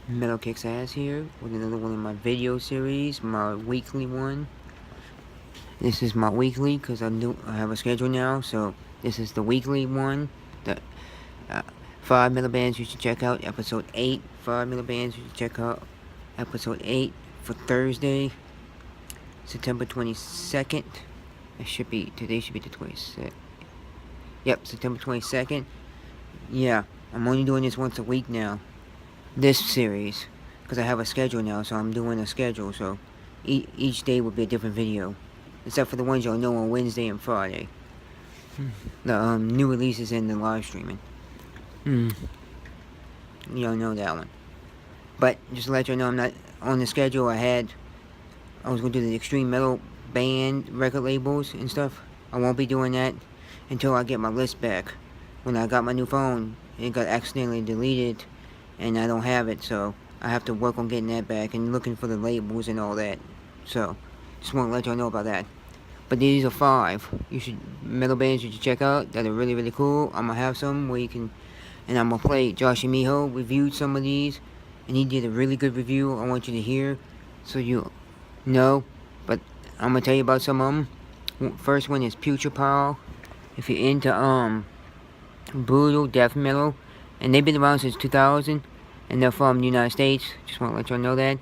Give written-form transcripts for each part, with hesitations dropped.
Metal Kicks Ass here with another one of my video series, my weekly one. This is my weekly because I have a schedule now, so this is the weekly one. The uh, 5 millibands you should check out, episode 8. 5 millibands you should check out, episode 8 for Thursday, September 22nd. Today should be the 22nd. Yep, September 22nd. Yeah, I'm only doing this once a week now. This series, because I have a schedule now, so I'm doing a schedule, so each day will be a different video, except for the ones you'll know on Wednesday and Friday. The new releases and the live streaming. Y'all know that one. But just to let you know, I'm not on the schedule. I was going to do the extreme metal band record labels and stuff. I won't be doing that until I get my list back. When I got my new phone, it got accidentally deleted and I don't have it, so I have to work on getting that back and looking for the labels and all that. So just want to let y'all know about that. But these are 5 metal bands you should check out that are really, really cool. I'm gonna have some where you can, and I'm gonna play. Joshie Miho reviewed some of these, and he did a really good review. I want you to hear, so you know. But I'm gonna tell you about some of them. First one is Putrepile. If you're into brutal death metal, and they've been around since 2000, and they're from the United States. Just want to let y'all know that.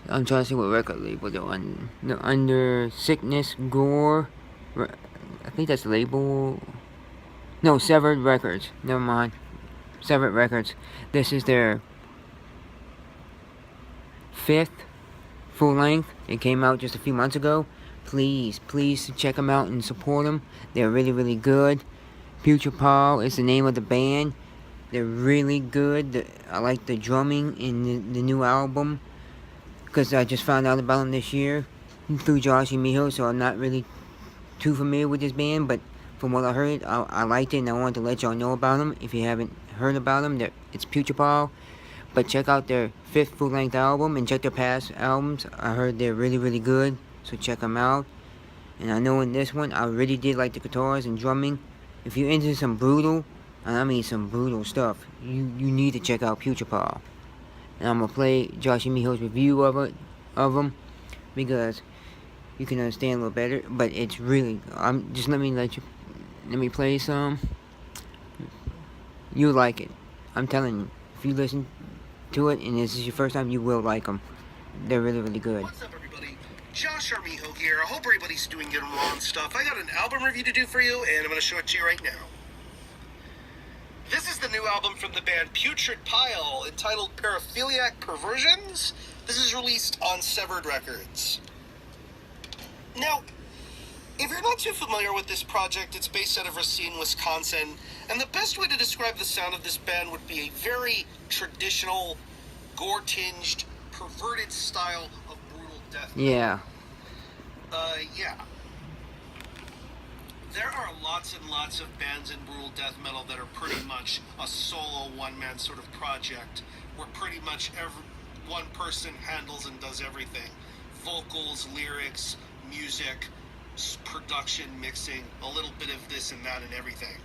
I'm trying to see what record label they're on. They're under Sickness Gore. I think that's the label. No, Severed Records. Never mind. Severed Records. This is their 5th full length. It came out just a few months ago. Please check them out and support them. They're really, really good. Putrepile is the name of the band. They're really good. I like the drumming in the new album, because I just found out about them this year through Joshie Miho, so I'm not really too familiar with this band, but from what I heard, I liked it, and I wanted to let y'all know about them. If you haven't heard about them, it's Putrepile. But check out their 5th full-length album, and check their past albums. I heard they're really, really good, so check them out. And I know in this one, I really did like the guitars and drumming. If you're into some brutal, and I mean some brutal stuff, you need to check out Putrepile. And I'm gonna play Joshie Miho's review of them, because you can understand a little better. But it's really, let me play some. You like it. I'm telling you. If you listen to it and this is your first time, you will like them. They're really, really good. What's up, everybody? Josh Armijo here. I hope everybody's doing good and stuff. I got an album review to do for you, and I'm going to show it to you right now. This is the new album from the band Putrepile, entitled Paraphiliac Perversions. This is released on Severed Records. Now, if you're not too familiar with this project, it's based out of Racine, Wisconsin, and the best way to describe the sound of this band would be a very traditional, gore-tinged, perverted style of brutal death metal. Yeah. There are lots and lots of bands in brutal death metal that are pretty much a solo one-man sort of project, where pretty much one person handles and does everything. Vocals, lyrics, music, production, mixing, a little bit of this and that and everything.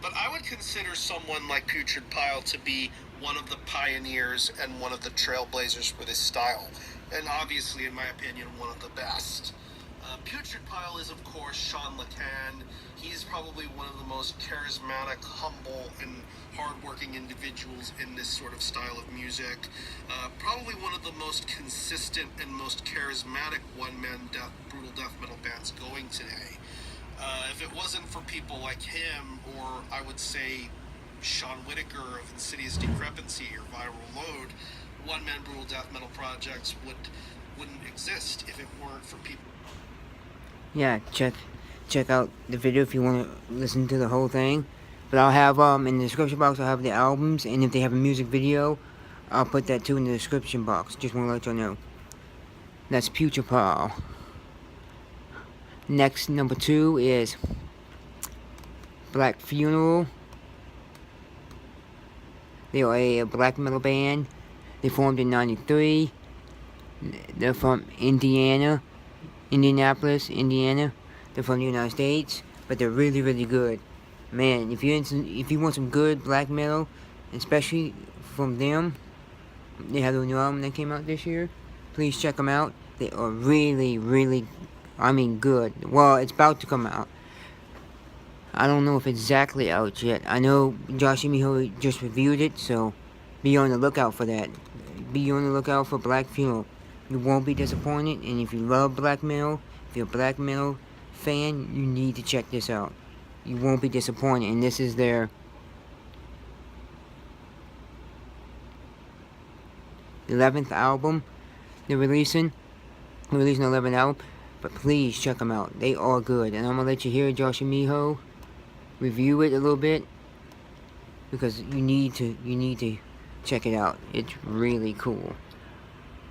But I would consider someone like Putrepile to be one of the pioneers and one of the trailblazers for this style. And obviously, in my opinion, one of the best. Putrepile is, of course, Sean LaCan. He's probably one of the most charismatic, humble, and hardworking individuals in this sort of style of music. Probably one of the most consistent and most charismatic one-man brutal death metal bands going today. If it wasn't for people like him, or I would say Sean Whitaker of Insidious Decrepancy or Viral Load, one-man brutal death metal projects wouldn't exist if it weren't for people. Yeah, check out the video if you want to listen to the whole thing. But I'll have in the description box, I'll have the albums, and if they have a music video, I'll put that too in the description box. Just want to let y'all know. That's Putrepile. Next, number 2 is Black Funeral. They are a black metal band. They formed in '93. They're from Indianapolis, Indiana. They're from the United States, but they're really, really good. Man, if you want some good black metal especially from them. They have a new album that came out this year. Please check them out. They are really, really, I mean, good. Well, it's about to come out. I don't know if it's exactly out yet. I know Josh and Miho just reviewed it, so be on the lookout for that. Be on the lookout for Black Funeral. You won't be disappointed, and if you love black metal, if you're a black metal fan, you need to check this out. You won't be disappointed, and this is their 11th album they're releasing. They're releasing an 11th album, but please check them out. They are good, and I'm gonna let you hear Josh and Miho review it a little bit because you need to check it out. It's really cool.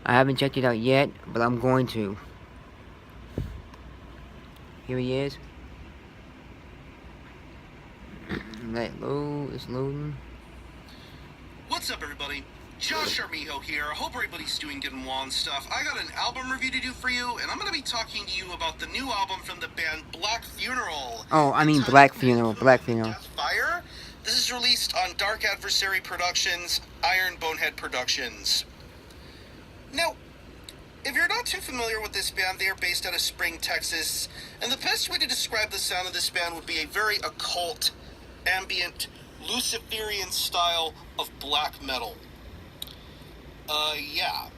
I haven't checked it out yet, but I'm going to. Here he is. Let it load. It's loading. What's up, everybody? Josh Armijo here. I hope everybody's doing good and well and stuff. I got an album review to do for you, and I'm going to be talking to you about the new album from the band Black Funeral. Oh, I mean Black Funeral. Black Funeral. Deathfire. This is released on Dark Adversary Productions, Iron Bonehead Productions. Now, if you're not too familiar with this band, they are based out of Spring, Texas, and the best way to describe the sound of this band would be a very occult, ambient, Luciferian style of black metal. Yeah.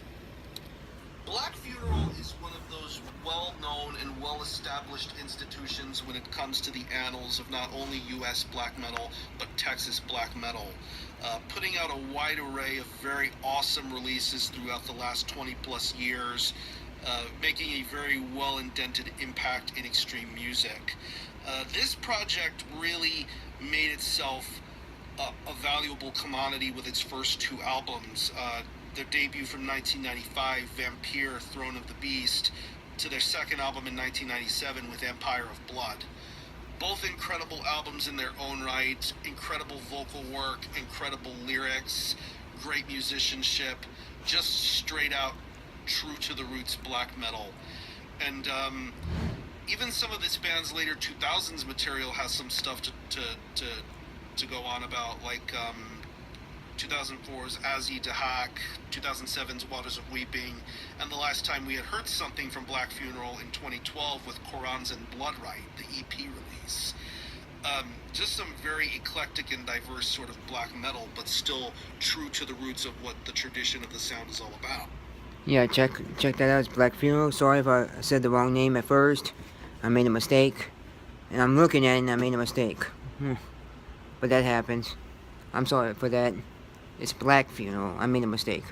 Black Funeral is one of those well-known and well-established institutions when it comes to the annals of not only U.S. black metal, but Texas black metal. Putting out a wide array of very awesome releases throughout the last 20-plus years, making a very well-indented impact in extreme music. This project really made itself a valuable commodity with its first two albums. Their debut from 1995, Vampire, Throne of the Beast, to their second album in 1997 with Empire of Blood. Both incredible albums in their own right, incredible vocal work, incredible lyrics, great musicianship, just straight out true to the roots black metal. And even some of this band's later 2000s material has some stuff to go on about, like 2004's Azzy Dahak, 2007's Waters of Weeping, and the last time we had heard something from Black Funeral in 2012 with Korans and Bloodright, the EP release. Just some very eclectic and diverse sort of black metal, but still true to the roots of what the tradition of the sound is all about. Yeah, check that out. It's Black Funeral. Sorry if I said the wrong name at first. I made a mistake, and I'm looking at it and I made a mistake. But that happens. I'm sorry for that. It's Black Funeral. I made a mistake.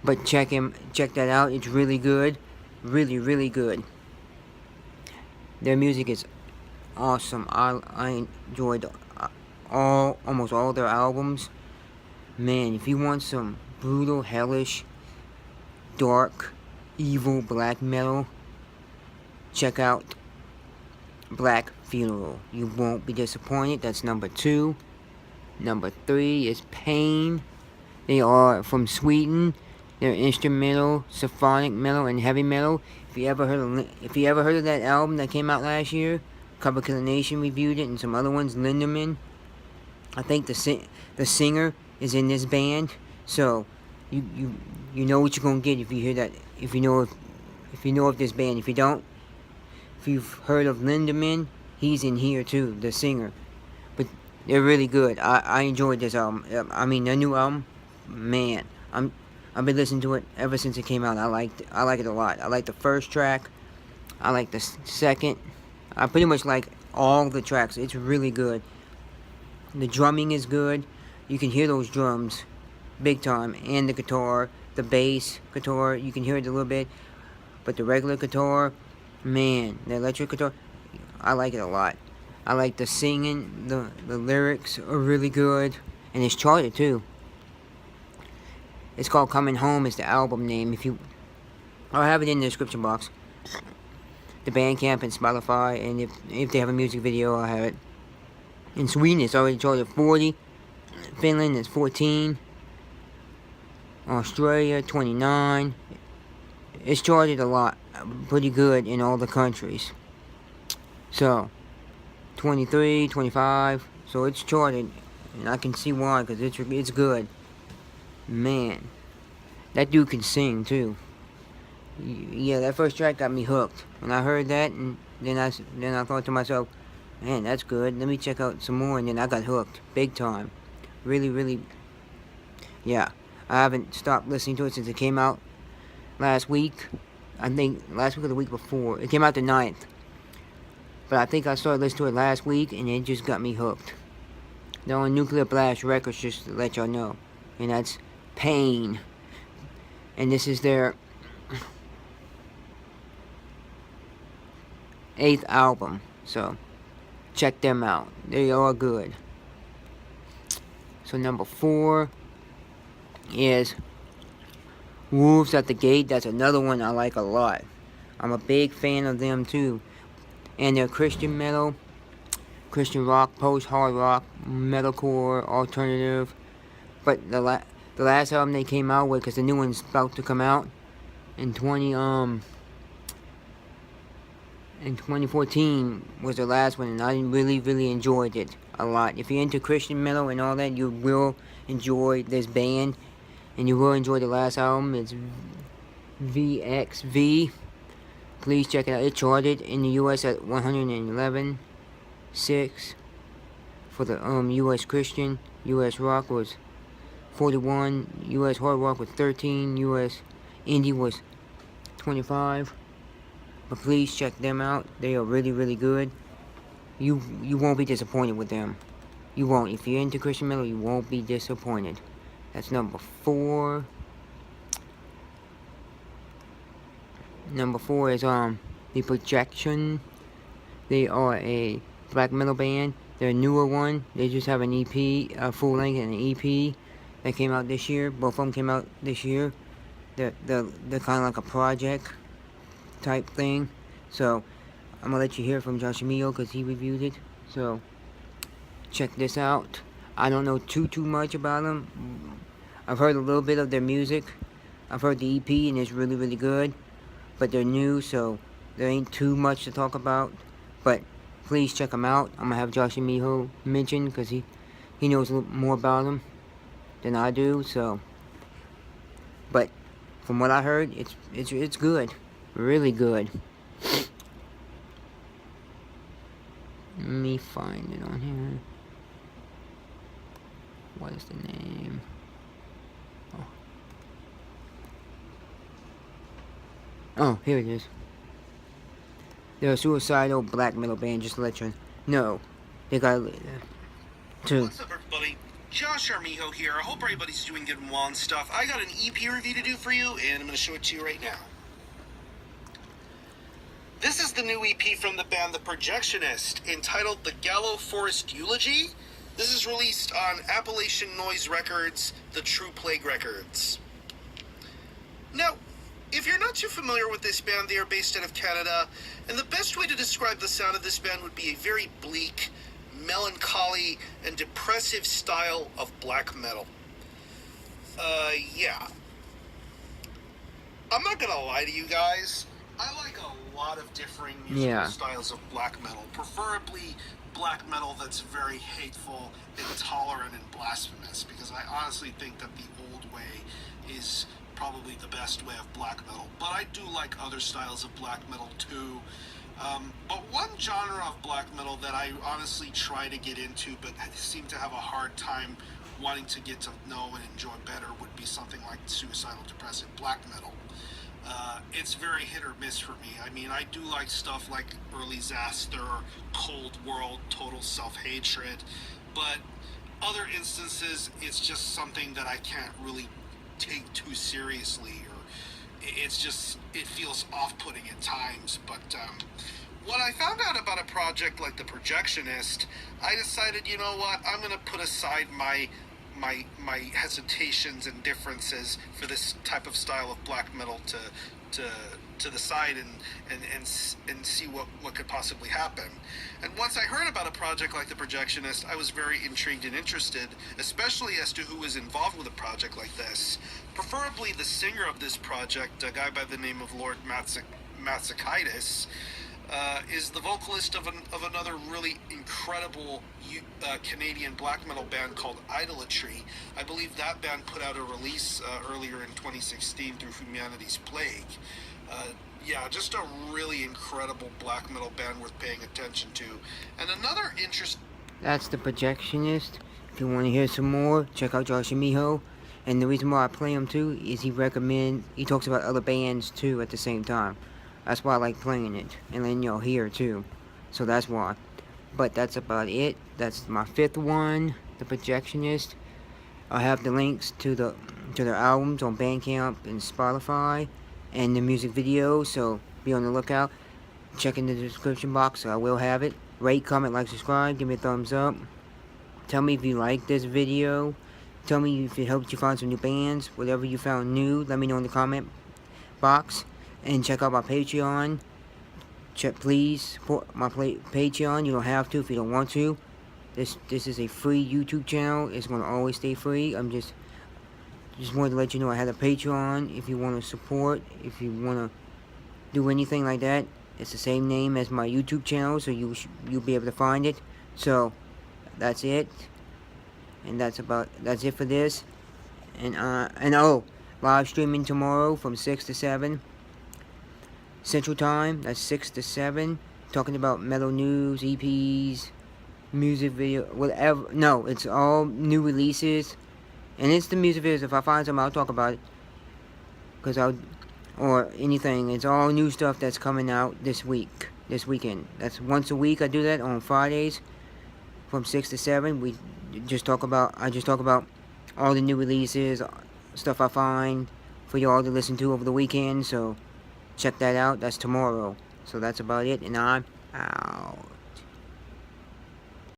But check that out. It's really good. Really, really good. Their music is awesome. I enjoyed almost all their albums. Man, if you want some brutal, hellish, dark, evil black metal, check out Black Funeral. You won't be disappointed. That's number 2. Number 3 is Pain. They are from Sweden. They're instrumental, symphonic metal, and heavy metal. If you ever heard of that album that came out last year, Cover Killer Nation reviewed it, and some other ones, Lindemann. I think the singer is in this band, so you know what you're gonna get if you hear that. If you know of this band. If you don't, if you've heard of Lindemann, he's in here too, the singer. But they're really good. I enjoyed this album. I mean, the new album, man. I've been listening to it ever since it came out. I like it a lot. I like the first track. I like the second. I pretty much like all the tracks. It's really good. The drumming is good. You can hear those drums big time, and the guitar, the bass guitar, you can hear it a little bit. But the regular guitar, man, the electric guitar, I like it a lot. I like the singing, the lyrics are really good, and it's charted too. It's called Coming Home is the album name. I'll have it in the description box. The Bandcamp and Spotify, and if they have a music video, I'll have it. In Sweden, it's already charted 40. Finland is 14. Australia, 29. It's charted a lot, pretty good in all the countries. So, 23, 25. So it's charted and I can see why, because it's good. Man, that dude can sing too. Yeah, that first track got me hooked. When I heard that, and then I thought to myself, man, that's good. Let me check out some more, and then I got hooked, big time. Really, really, yeah. I haven't stopped listening to it since it came out last week. I think last week or the week before. It came out the 9th. But I think I started listening to it last week, and it just got me hooked. They're on Nuclear Blast Records, just to let y'all know. And that's Pain. And this is their 8th album. So, check them out. They are good. So, number 4 is Wolves at the Gate. That's another one I like a lot. I'm a big fan of them too. And their Christian metal, Christian rock, post-hard rock, metalcore, alternative. But the last album they came out with, because the new one's about to come out in 2014 was the last one, and I really enjoyed it a lot. If you're into Christian metal and all that, you will enjoy this band, and you will enjoy the last album. It's VXV. Please check it out. It charted in the U.S. at 111.6 for the U.S. Christian. U.S. rock was 41. U.S. hard rock was 13. U.S. indie was 25. But please check them out. They are really good. You won't be disappointed with them. You won't. If you're into Christian metal, you won't be disappointed. That's number 4. Number 4 is The Projection. They are a black metal band. They're a newer one. They just have an EP, a full length and an EP that came out this year. Both of them came out this year. They're kind of like a project type thing. So I'm gonna let you hear from Josh Amigo because he reviewed it. So check this out. I don't know too much about them. I've heard a little bit of their music. I've heard the EP and it's really good. But they're new, so there ain't too much to talk about. But please check them out. I'm gonna have Josh Amigo mention because he knows a little more about them than I do. So, but from what I heard, it's good, really good. Let me find it on here. What is the name? Oh, here it is. They're a suicidal black metal band, just to let you know. They got two. What's up, everybody? Josh Armijo here. I hope everybody's doing good and well and stuff. I got an EP review to do for you, and I'm going to show it to you right now. This is the new EP from the band The Projectionist, entitled The Gallow Forest Eulogy. This is released on Appalachian Noise Records, The True Plague Records. Now, if you're not too familiar with this band, they are based out of Canada, and the best way to describe the sound of this band would be a very bleak, melancholy, and depressive style of black metal. Yeah. I'm not gonna lie to you guys, I like a lot of differing musical styles of black metal, preferably black metal that's very hateful, intolerant, and blasphemous, because I honestly think that the old way is probably the best way of black metal, but I do like other styles of black metal too. But one genre of black metal that I honestly try to get into but seem to have a hard time wanting to get to know and enjoy better would be something like suicidal depressive black metal. It's very hit or miss for me. I mean, I do like stuff like Early Zaster, Cold World, Total Self-Hatred, but other instances it's just something that I can't really take too seriously, or it's just, it feels off-putting at times. But when I found out about a project like The Projectionist, I decided, you know what, I'm going to put aside my hesitations and differences for this type of style of black metal to the side and see what could possibly happen. And once I heard about a project like The Projectionist, I was very intrigued and interested, especially as to who is involved with a project like this. Preferably the singer of this project, a guy by the name of Lord Matsakaitis. is the vocalist of another really incredible Canadian black metal band called Idolatry. I believe that band put out a release earlier in 2016 through Humanity's Plague. Yeah, just a really incredible black metal band worth paying attention to. And another interest. That's the Projectionist. If you want to hear some more, check out Josh Amijo. And the reason why I play him too is he talks about other bands too at the same time. That's why I like playing it, and letting y'all hear too. So that's why. But that's about it. That's my 5th one, the Projectionist. I have the links to their albums on Bandcamp and Spotify, and the music video. So be on the lookout. Check in the description box. I will have it. Rate, comment, like, subscribe. Give me a thumbs up. Tell me if you like this video. Tell me if it helped you find some new bands. Whatever you found new, let me know in the comment box. And check out my Patreon. Please support my Patreon. You don't have to if you don't want to. This is a free YouTube channel. It's going to always stay free. I'm just wanted to let you know I had a Patreon. If you want to support, if you want to do anything like that, it's the same name as my YouTube channel, so you'll be able to find it. So that's it. And that's it for this. And oh, live streaming tomorrow from 6 to 7 Central Time. That's 6 to 7. Talking about metal news, EPs, music video, whatever. No, it's all new releases. And it's the music videos. If I find something, I'll talk about it. Or anything. It's all new stuff that's coming out this weekend. That's once a week. I do that on Fridays from 6 to 7. I just talk about all the new releases, stuff I find for y'all to listen to over the weekend. So check that out. That's tomorrow. So that's about it. And I'm out.